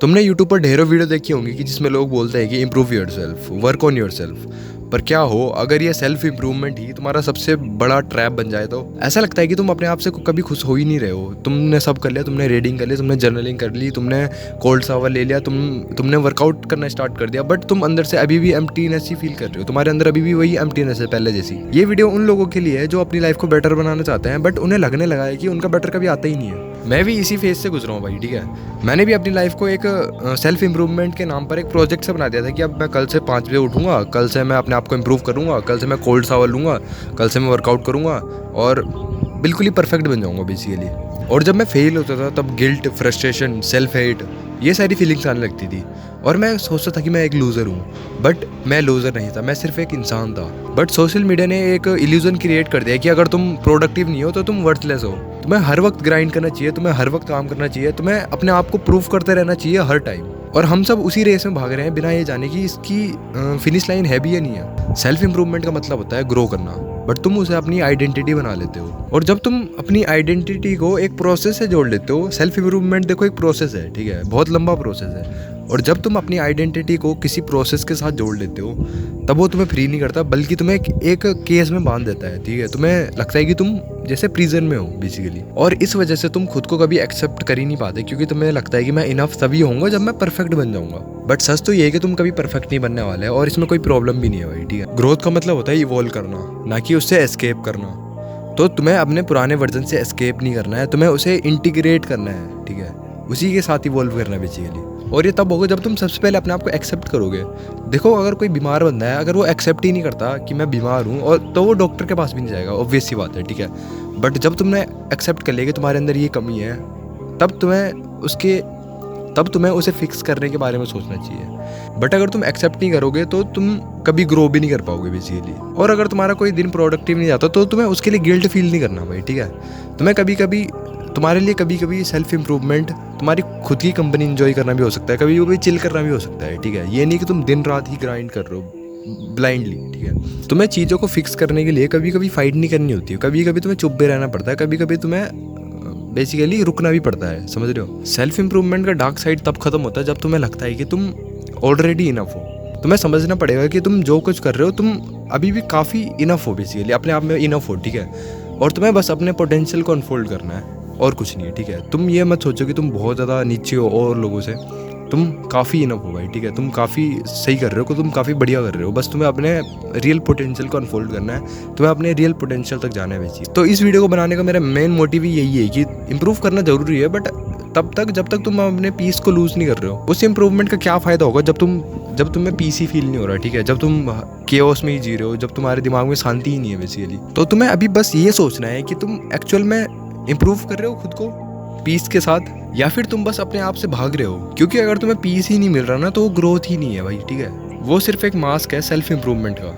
तुमने यूट्यूब पर ढेरों वीडियो देखी होंगी कि जिसमें लोग बोलते हैं कि improve yourself, work on yourself. पर क्या हो अगर ये सेल्फ इम्प्रूवमेंट ही तुम्हारा सबसे बड़ा ट्रैप बन जाए? तो ऐसा लगता है कि तुम अपने आप से कभी खुश हो ही नहीं रहे हो। तुमने सब कर लिया, तुमने रीडिंग कर ली, तुमने जर्नलिंग कर ली, तुमने कोल्ड शावर ले लिया, तुमने वर्कआउट करना स्टार्ट कर दिया, बट तुम अंदर से अभी भी एम्प्टीनेस ही फील कर रहे हो। तुम्हारे अंदर अभी भी वही एम्प्टीनेस है पहले जैसी। ये वीडियो उन लोगों के लिए है जो अपनी लाइफ को बेटर बनाना चाहते हैं, बट उन्हें लगने लगा है कि उनका बेटर कभी आता ही नहीं है। मैं भी इसी फेज से गुजरा हूँ भाई, ठीक है। मैंने भी अपनी लाइफ को एक सेल्फ इम्प्रूवमेंट के नाम पर एक प्रोजेक्ट से बना दिया था कि अब मैं कल से 5 बजे उठूंगा, कल से मैं अपने आप को इम्प्रूव करूंगा, कल से मैं कोल्ड शावर लूँगा, कल से मैं वर्कआउट करूँगा और बिल्कुल ही परफेक्ट बन जाऊँगा बेसिकली। और जब मैं फेल होता था तब गिल्ट, फ्रस्ट्रेशन, सेल्फ हेट, ये सारी फीलिंग्स आने लगती थी और मैं सोचता था कि मैं एक लूज़र हूँ। बट मैं लूज़र नहीं था, मैं सिर्फ एक इंसान था। बट सोशल मीडिया ने एक इल्यूजन क्रिएट कर दिया कि अगर तुम प्रोडक्टिव नहीं हो तो तुम वर्थलेस हो। तुम्हें हर वक्त ग्राइंड करना चाहिए, तुम्हें हर वक्त काम करना चाहिए, तुम्हें अपने आप को प्रूव करते रहना चाहिए हर टाइम। और हम सब उसी रेस में भाग रहे हैं बिना ये जाने कि इसकी फिनिश लाइन है भी या नहीं है। सेल्फ इंप्रूवमेंट का मतलब होता है ग्रो करना, बट तुम उसे अपनी आइडेंटिटी बना लेते हो। और जब तुम अपनी आइडेंटिटी को एक प्रोसेस से जोड़ लेते हो, सेल्फ इंप्रूवमेंट देखो एक प्रोसेस है, ठीक है, बहुत लंबा प्रोसेस है। और जब तुम अपनी आइडेंटिटी को किसी प्रोसेस के साथ जोड़ लेते हो तब वो तुम्हें फ्री नहीं करता, बल्कि तुम्हें एक केस में बांध देता है, ठीक है। तुम्हें लगता है कि तुम जैसे प्रिजन में हो बेसिकली। और इस वजह से तुम खुद को कभी एक्सेप्ट कर ही नहीं पाते, क्योंकि तुम्हें लगता है कि मैं इनफ तभी होऊंगा जब मैं परफेक्ट बन जाऊंगा। बट सच तो ये है कि तुम कभी परफेक्ट नहीं बनने वाले, और इसमें कोई प्रॉब्लम भी नहीं है भाई, ठीक है। ग्रोथ का मतलब होता है इवॉल्व करना, ना कि उससे एस्केप करना। तो तुम्हें अपने पुराने वर्जन से एस्केप नहीं करना है, तुम्हें उसे इंटीग्रेट करना है, ठीक है, उसी के साथ इवॉल्व करना है बेसिकली। और ये तब होगा जब तुम सबसे पहले अपने आप को एक्सेप्ट करोगे। देखो, अगर कोई बीमार बंदा है, अगर वो एक्सेप्ट ही नहीं करता कि मैं बीमार हूँ, और तो वो डॉक्टर के पास भी नहीं जाएगा, ऑब्वियस सी बात है, ठीक है। बट जब तुमने एक्सेप्ट कर लिया कि तुम्हारे अंदर ये कमी है, तब तुम्हें उसे फिक्स करने के बारे में सोचना चाहिए। बट अगर तुम एक्सेप्ट नहीं करोगे तो तुम कभी ग्रो भी नहीं कर पाओगे बेसिकली। और अगर तुम्हारा कोई दिन प्रोडक्टिव नहीं जाता तो तुम्हें उसके लिए गिल्ट फील नहीं करना भाई, ठीक है। तुम्हारे लिए कभी कभी सेल्फ इंप्रूवमेंट तुम्हारी खुद की कंपनी इंजॉय करना भी हो सकता है, कभी कभी चिल करना भी हो सकता है, ठीक है। ये नहीं कि तुम दिन रात ही ग्राइंड कर रहे हो ब्लाइंडली, ठीक है। तुम्हें चीज़ों को फिक्स करने के लिए कभी कभी फाइट नहीं करनी होती है, कभी कभी तुम्हें चुप भी रहना पड़ता है, कभी कभी तुम्हें बेसिकली रुकना भी पड़ता है, समझ रहे हो। सेल्फ इंप्रूवमेंट का डार्क साइड तब खत्म होता है जब तुम्हें लगता है कि तुम ऑलरेडी इनफ हो। तुम्हें समझना पड़ेगा कि तुम जो कुछ कर रहे हो तुम अभी भी काफ़ी इनफ हो बेसिकली, अपने आप में इनफ हो, ठीक है। और तुम्हें बस अपने पोटेंशियल को अनफोल्ड करना है और कुछ नहीं है, ठीक है। तुम ये मत सोचो कि तुम बहुत ज़्यादा नीचे हो और लोगों से, तुम काफ़ी इनफ हो भाई, ठीक है। तुम काफ़ी सही कर रहे हो, तुम काफ़ी बढ़िया कर रहे हो। बस तुम्हें अपने रियल पोटेंशियल को अनफोल्ड करना है, तुम्हें अपने रियल पोटेंशियल तक जाना है बेसिकली। तो इस वीडियो को बनाने का मेरा मेन मोटिव ही यही है कि इंप्रूव करना ज़रूरी है, बट तब तक जब तक तुम अपने पीस को लूज़ नहीं कर रहे हो। उस इंप्रूवमेंट का क्या फ़ायदा होगा जब तुम्हें पीस ही फील नहीं हो रहा, ठीक है, जब तुम केओस में ही जी रहे हो, जब तुम्हारे दिमाग में शांति ही नहीं है बेसिकली। तो तुम्हें अभी बस ये सोचना है कि तुम एक्चुअल में इम्प्रूव कर रहे हो खुद को पीस के साथ, या फिर तुम बस अपने आप से भाग रहे हो। क्योंकि अगर तुम्हें पीस ही नहीं मिल रहा ना तो वो ग्रोथ ही नहीं है भाई, ठीक है। वो सिर्फ एक मास्क है सेल्फ इंप्रूवमेंट का।